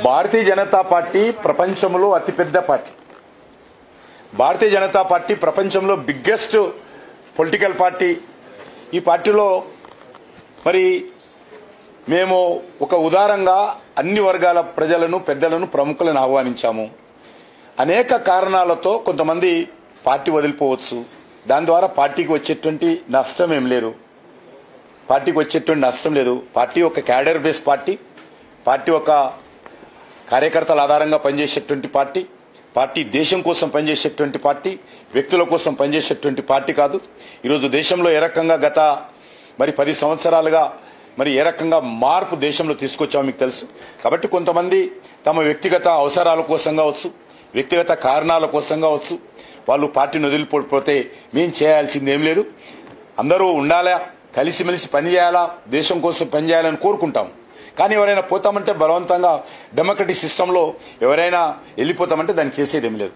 Bharatiya Janata party ప్రపంచంలో అతిపెద్ద party. Bharatiya Janata party ప్రపంచంలో బిగ్గెస్ట్ పొలిటికల్ పార్టీ. ఈ పార్టీలో మరి మేము ఒక ఉదారంగా అన్ని వర్గాల ప్రజలను, పెద్దలను, ప్రముఖులను ఆహ్వానించాము. అనేక కారణాలతో కొంతమంది పార్టీ వదిలిపోవచ్చు. దాని ద్వారా పార్టీకి వచ్చేటువంటి నష్టం ఏం లేదు. పార్టీ ఒక క్యాడర్ బేస్ పార్టీ. పార్టీ ఒక కార్యకర్తల ఆధారంగా పనిచేసేటువంటి పార్టీ. పార్టీ దేశం కోసం పనిచేసేటువంటి పార్టీ, వ్యక్తుల కోసం పనిచేసేటువంటి పార్టీ కాదు. ఈరోజు దేశంలో ఏ రకంగా గత 10 సంవత్సరాలుగా ఏ రకంగా మార్పు దేశంలో తీసుకొచ్చామో మీకు తెలుసు. కాబట్టి కొంతమంది తమ వ్యక్తిగత అవసరాల కోసం కావచ్చు, వ్యక్తిగత కారణాల కోసం కావచ్చు, వాళ్ళు పార్టీని వదిలిపోతే మేము చేయాల్సింది ఏం లేదు. అందరూ ఉండాలా, కలిసిమెలిసి పనిచేయాలా, దేశం కోసం పనిచేయాలని కోరుకుంటాం. కానీ ఎవరైనా పోతామంటే బలవంతంగా డెమోక్రటిక్ సిస్టంలో ఎవరైనా వెళ్ళిపోతామంటే దాన్ని చేసేదేం లేదు.